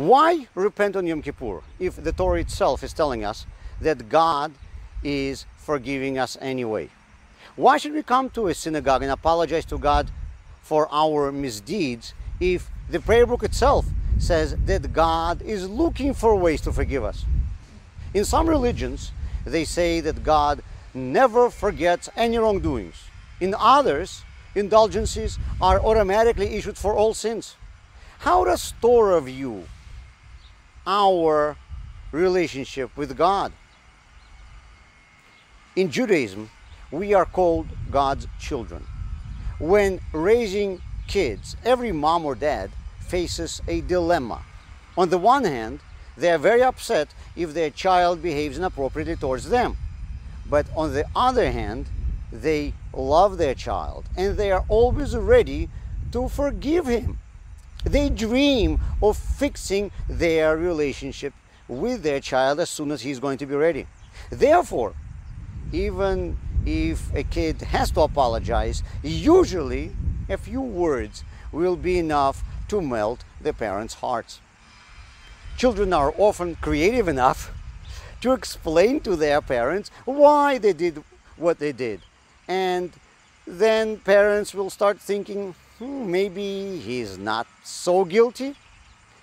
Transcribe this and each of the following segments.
Why repent on Yom Kippur if the Torah itself is telling us that God is forgiving us anyway? Why should we come to a synagogue and apologize to God for our misdeeds if the prayer book itself says that God is looking for ways to forgive us? In some religions, they say that God never forgets any wrongdoings. In others, indulgences are automatically issued for all sins. How does Torah view our relationship with God? In Judaism, we are called God's children. When raising kids, every mom or dad faces a dilemma. On the one hand, they are very upset if their child behaves inappropriately towards them. But on the other hand, they love their child and they are always ready to forgive him. They dream of fixing their relationship with their child as soon as he's going to be ready. Therefore, even if a kid has to apologize, usually a few words will be enough to melt the parents' hearts. Children are often creative enough to explain to their parents why they did what they did. And then parents will start thinking, maybe he's not so guilty.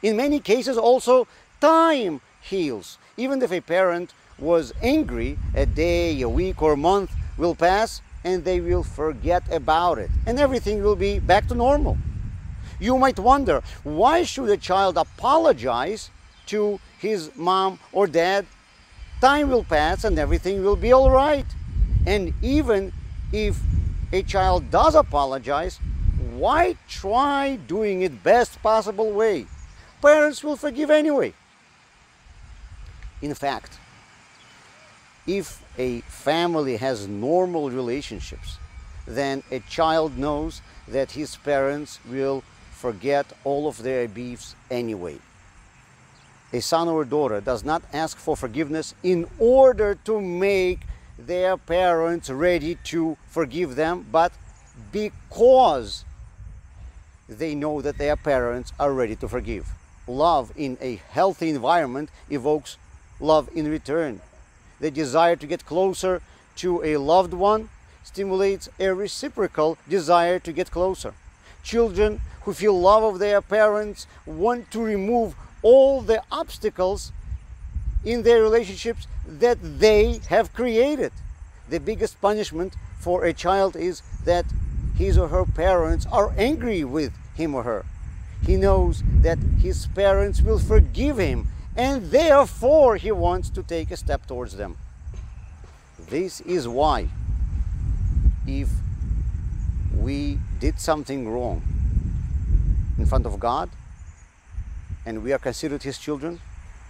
In many cases also, time heals. Even if a parent was angry, a day, a week or a month will pass and they will forget about it and everything will be back to normal. You might wonder, why should a child apologize to his mom or dad? Time will pass and everything will be all right. And even if a child does apologize, why try doing it best possible way? Parents will forgive anyway. In fact, if a family has normal relationships, then a child knows that his parents will forget all of their beefs anyway. A son or a daughter does not ask for forgiveness in order to make their parents ready to forgive them, but because they know that their parents are ready to forgive. Love in a healthy environment evokes love in return. The desire to get closer to a loved one stimulates a reciprocal desire to get closer. Children who feel love of their parents want to remove all the obstacles in their relationships that they have created. The biggest punishment for a child is that his or her parents are angry with him or her. He knows that his parents will forgive him and therefore he wants to take a step towards them. This is why, if we did something wrong in front of God and we are considered his children,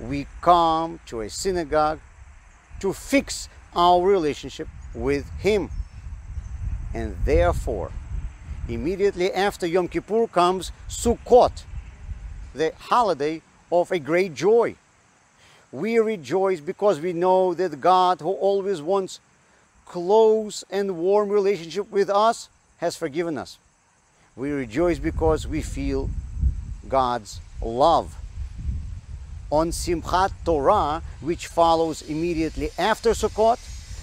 we come to a synagogue to fix our relationship with him. And therefore, immediately after Yom Kippur comes Sukkot, the holiday of a great joy. We rejoice because we know that God, who always wants close and warm relationship with us, has forgiven us. We rejoice because we feel God's love. On Simchat Torah, which follows immediately after Sukkot,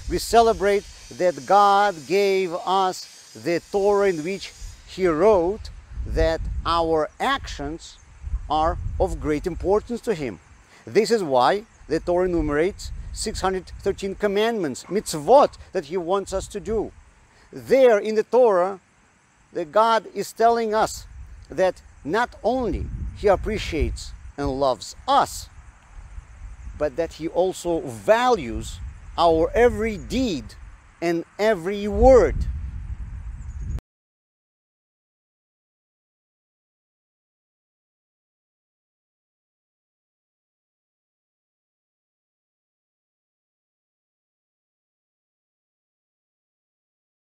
we celebrate that God gave us the Torah in which He wrote that our actions are of great importance to Him. This is why the Torah enumerates 613 commandments, mitzvot, that He wants us to do. There in the Torah, that God is telling us that not only He appreciates and loves us, but that He also values our every deed and every word.